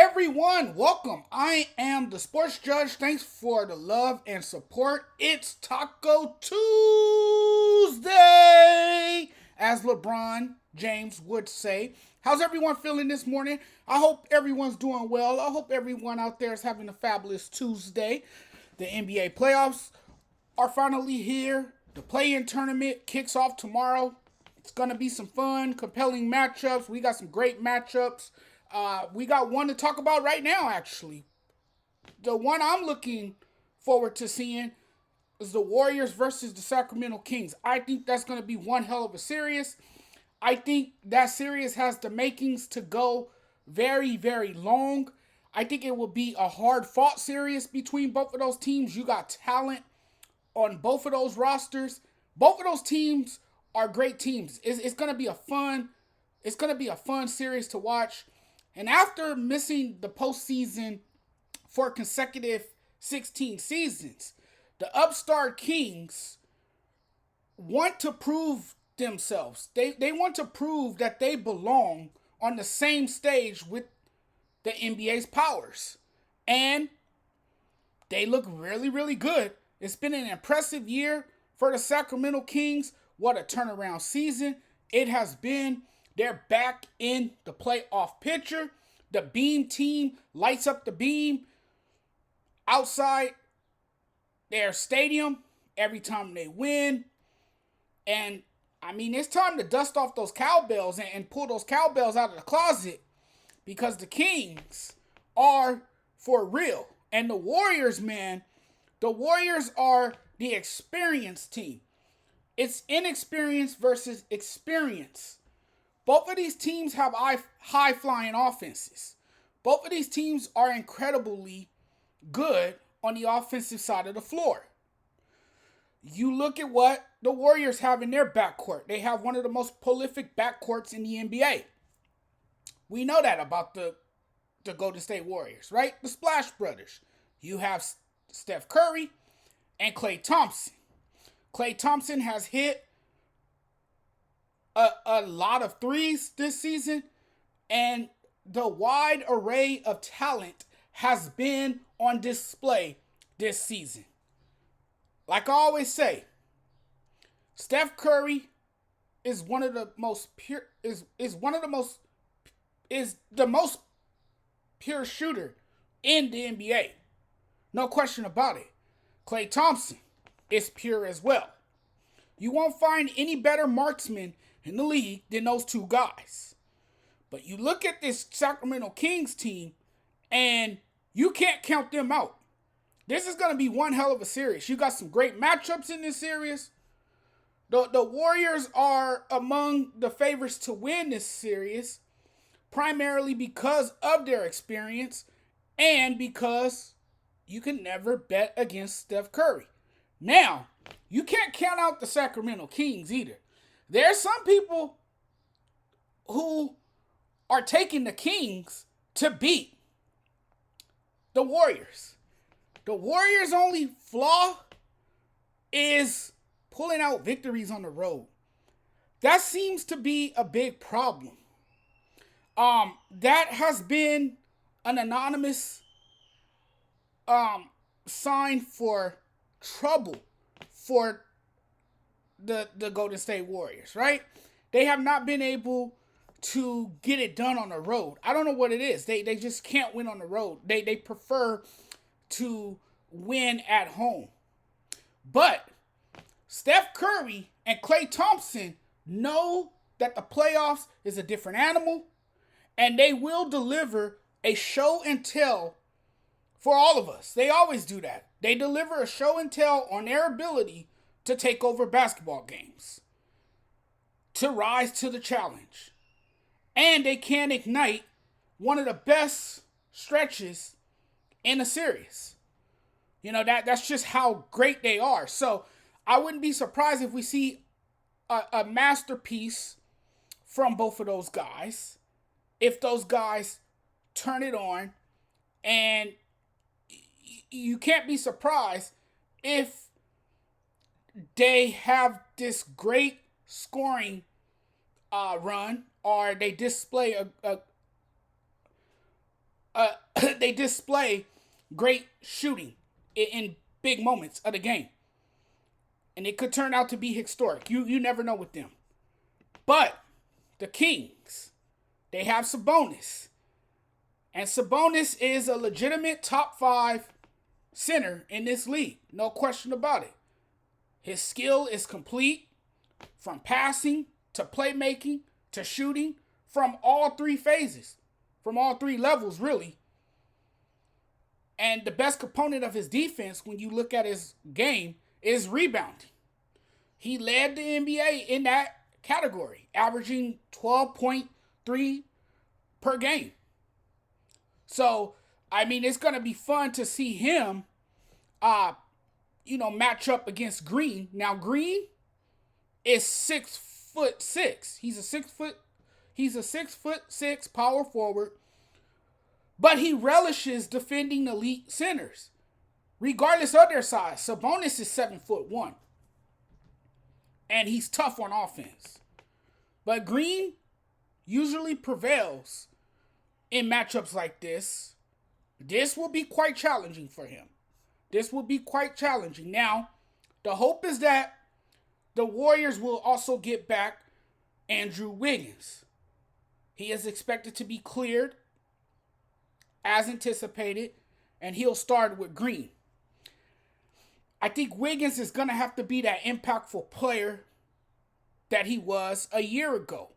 everyone, welcome. I am the Sports Judge. Thanks for the love and support. It's Taco Tuesday, as LeBron James would say. How's everyone feeling this morning? I hope everyone's doing well. I hope everyone out there is having a fabulous Tuesday. The NBA playoffs are finally here. The play-in tournament kicks off tomorrow. It's going to be some fun, compelling matchups. We got some great matchups. We got one to talk about right now, actually. The one I'm looking forward to seeing is the Warriors versus the Sacramento Kings. I think that's going to be one hell of a series. I think that series has the makings to go very, very long. I think it will be a hard-fought series between both of those teams. You got talent on both of those rosters. Both of those teams are great teams. It's going to be a fun series to watch. And after missing the postseason for consecutive 16 seasons, the upstart Kings want to prove themselves. They want to prove that they belong on the same stage with the NBA's powers. And they look really, really good. It's been an impressive year for the Sacramento Kings. What a turnaround season it has been. They're back in the playoff picture. The Beam team lights up the beam outside their stadium every time they win. And, it's time to dust off those cowbells and pull those cowbells out of the closet because the Kings are for real. And the Warriors, man, the Warriors are the experienced team. It's inexperience versus experience. Both of these teams have high-flying offenses. Both of these teams are incredibly good on the offensive side of the floor. You look at what the Warriors have in their backcourt. They have one of the most prolific backcourts in the NBA. We know that about the Golden State Warriors, right? The Splash Brothers. You have Steph Curry and Klay Thompson. Klay Thompson has hit a lot of threes this season, and the wide array of talent has been on display this season. Like I always say, Steph Curry is the most pure shooter in the NBA. No question about it. Klay Thompson is pure as well. You won't find any better marksman in the league than those two guys. But you look at this Sacramento Kings team, and you can't count them out. This is going to be one hell of a series. You got some great matchups in this series. The Warriors are among the favorites to win this series, primarily because of their experience and because you can never bet against Steph Curry. Now, you can't count out the Sacramento Kings either. There are some people who are taking the Kings to beat the Warriors. The Warriors' only flaw is pulling out victories on the road. That seems to be a big problem. That has been an anonymous sign for trouble for the Golden State Warriors, right? They have not been able to get it done on the road. I don't know what it is. They just can't win on the road. They prefer to win at home. But Steph Curry and Klay Thompson know that the playoffs is a different animal, and they will deliver a show and tell for all of us. They always do that. They deliver a show and tell on their ability to take over basketball games, to rise to the challenge. And they can ignite one of the best stretches in a series. That's just how great they are. So I wouldn't be surprised if we see a masterpiece from both of those guys, if those guys turn it on. And you can't be surprised if they have this great scoring run, or they display they display great shooting in big moments of the game. And it could turn out to be historic. You never know with them. But the Kings, they have Sabonis. And Sabonis is a legitimate top 5 center in this league. No question about it. His skill is complete from passing to playmaking to shooting from all 3 phases. From all 3 levels, really. And the best component of his defense, when you look at his game, is rebounding. He led the NBA in that category, averaging 12.3 per game. So, I mean, it's going to be fun to see him, match up against Green. Now, Green is 6'6". He's a 6'6" power forward, but he relishes defending elite centers, regardless of their size. Sabonis is 7'1", and he's tough on offense. But Green usually prevails in matchups like this. This will be quite challenging for him. Now, the hope is that the Warriors will also get back Andrew Wiggins. He is expected to be cleared as anticipated, and he'll start with Green. I think Wiggins is going to have to be that impactful player that he was a year ago.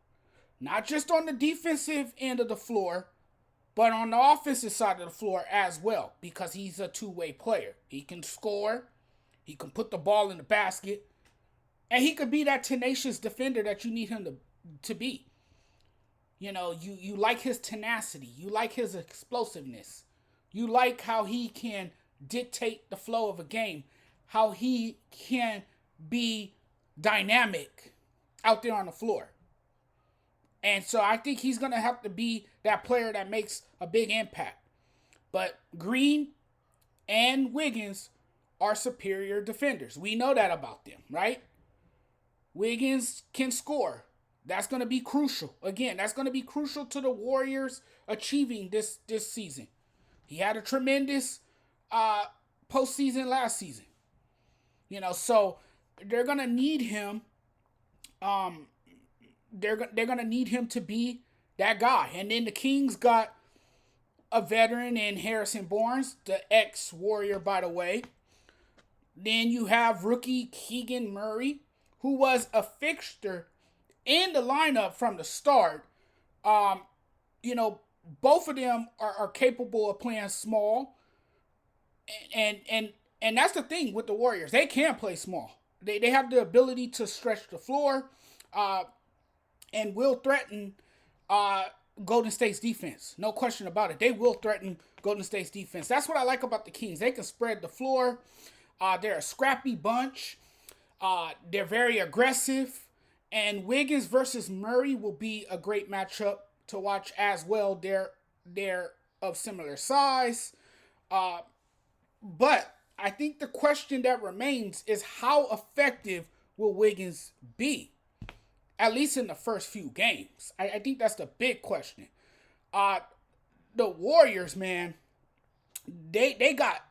Not just on the defensive end of the floor, but on the offensive side of the floor as well, because he's a two-way player. He can score, he can put the ball in the basket, and he could be that tenacious defender that you need him to be. You know, you like his tenacity, you like his explosiveness, you like how he can dictate the flow of a game, how he can be dynamic out there on the floor. And so I think he's going to have to be that player that makes a big impact. But Green and Wiggins are superior defenders. We know that about them, right? Wiggins can score. That's going to be crucial. Again, that's going to be crucial to the Warriors achieving this season. He had a tremendous postseason last season. You know, so they're going to need him. They're going to need him to be that guy. And then the Kings got a veteran in Harrison Barnes, the ex-Warrior, by the way. Then you have rookie Keegan Murray, who was a fixture in the lineup from the start. Both of them are capable of playing small. And that's the thing with the Warriors. They can play small. They have the ability to stretch the floor and will threaten Golden State's defense. No question about it. They will threaten Golden State's defense. That's what I like about the Kings. They can spread the floor. They're a scrappy bunch. They're very aggressive. And Wiggins versus Murray will be a great matchup to watch as well. They're of similar size. But I think the question that remains is how effective will Wiggins be? At least in the first few games. I think that's the big question. The Warriors, man, they got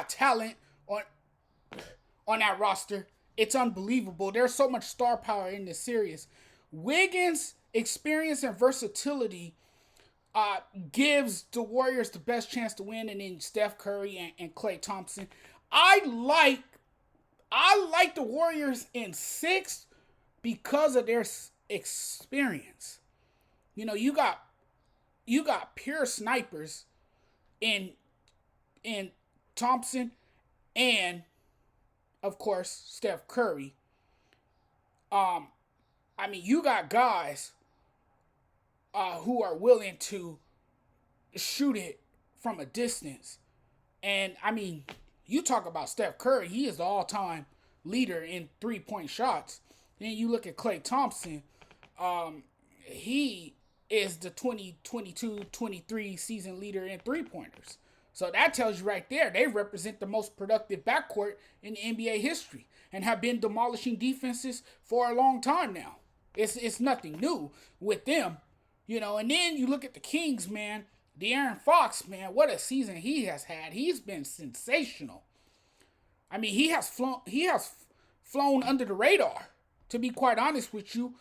talent on that roster. It's unbelievable. There's so much star power in this series. Wiggins' experience and versatility gives the Warriors the best chance to win, and then Steph Curry and Klay Thompson. I like the Warriors in 6 because of their experience. You know, you got pure snipers in Thompson and, of course, Steph Curry. You got guys who are willing to shoot it from a distance. And, you talk about Steph Curry. He is the all-time leader in three-point shots. Then you look at Klay Thompson. He is the 2022-23 season leader in three-pointers. So that tells you right there, they represent the most productive backcourt in NBA history and have been demolishing defenses for a long time now. It's nothing new with them, you know. And then you look at the Kings, man. De'Aaron Fox, man, what a season he has had. He's been sensational. I mean, he has flown under the radar, to be quite honest with you.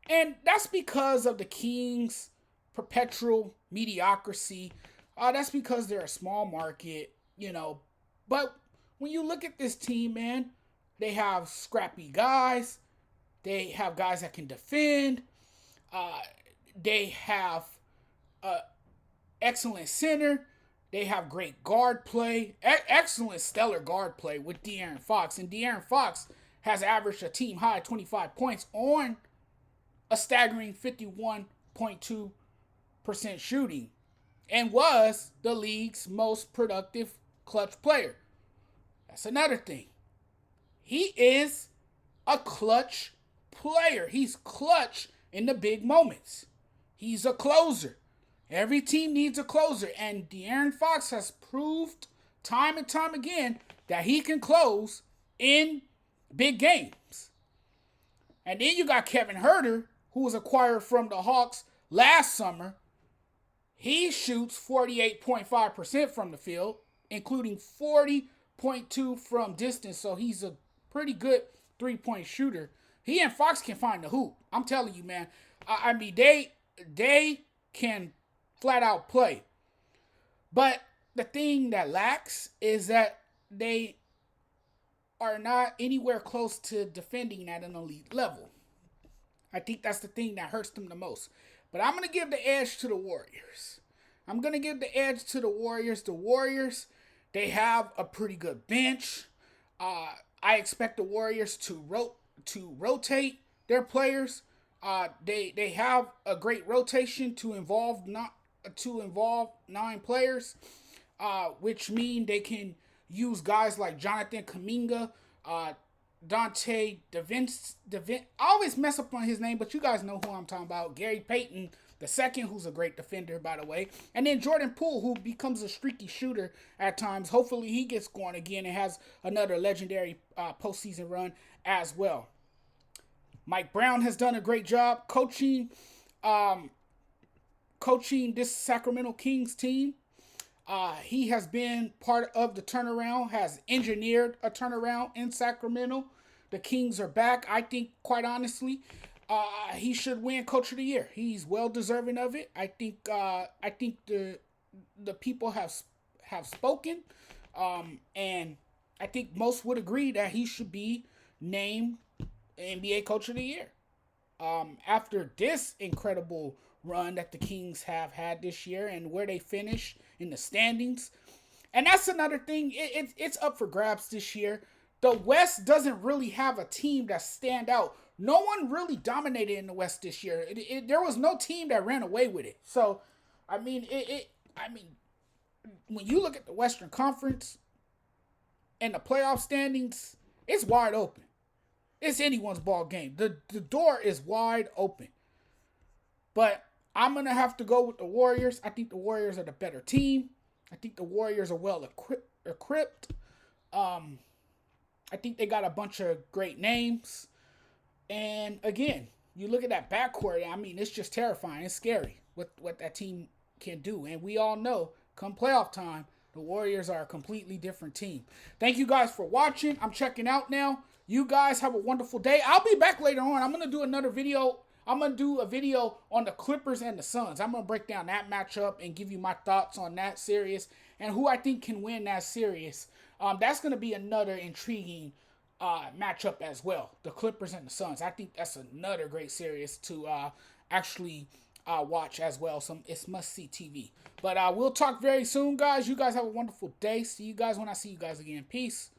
And that's because of the Kings' perpetual mediocrity. That's because they're a small market, you know. But when you look at this team, man, they have scrappy guys. They have guys that can defend. Uh, they have uh, excellent center. They have great guard play, excellent stellar guard play with De'Aaron Fox. And De'Aaron Fox has averaged a team high 25 points on a staggering 51.2% shooting and was the league's most productive clutch player. That's another thing. He is a clutch player. He's clutch in the big moments. He's a closer. Every team needs a closer, and De'Aaron Fox has proved time and time again that he can close in big games. And then you got Kevin Huerter, who was acquired from the Hawks last summer. He shoots 48.5% from the field, including 40.2% from distance, so he's a pretty good three-point shooter. He and Fox can find the hoop. I'm telling you, man. I mean, they can flat out play. But the thing that lacks is that they are not anywhere close to defending at an elite level. I think that's the thing that hurts them the most. But I'm going to give the edge to the Warriors. The Warriors, they have a pretty good bench. I expect the Warriors to rotate their players. They have a great rotation to involve 9 players, which mean they can use guys like Jonathan Kuminga, Dante DeVince. I always mess up on his name, but you guys know who I'm talking about. Gary Payton II, who's a great defender, by the way. And then Jordan Poole, who becomes a streaky shooter at times. Hopefully he gets going again and has another legendary postseason run as well. Mike Brown has done a great job coaching this Sacramento Kings team. He has been part of the turnaround, has engineered a turnaround in Sacramento. The Kings are back. I think, quite honestly, he should win Coach of the Year. He's well deserving of it. I think the people have spoken, and I think most would agree that he should be named NBA Coach of the Year. After this incredible run that the Kings have had this year and where they finish in the standings. And that's another thing. It's up for grabs this year. The West doesn't really have a team that stand out. No one really dominated in the West this year. There was no team that ran away with it. So, I mean, when you look at the Western Conference and the playoff standings, it's wide open. It's anyone's ball game. The door is wide open. But I'm going to have to go with the Warriors. I think the Warriors are the better team. I think the Warriors are well equipped. I think they got a bunch of great names. And again, you look at that backcourt, I mean, it's just terrifying. It's scary what that team can do. And we all know, come playoff time, the Warriors are a completely different team. Thank you guys for watching. I'm checking out now. You guys have a wonderful day. I'll be back later on. I'm going to do another video. I'm going to do a video on the Clippers and the Suns. I'm going to break down that matchup and give you my thoughts on that series and who I think can win that series. That's going to be another intriguing matchup as well. The Clippers and the Suns. I think that's another great series to actually watch as well. It's must-see TV. But we'll talk very soon, guys. You guys have a wonderful day. See you guys when I see you guys again. Peace.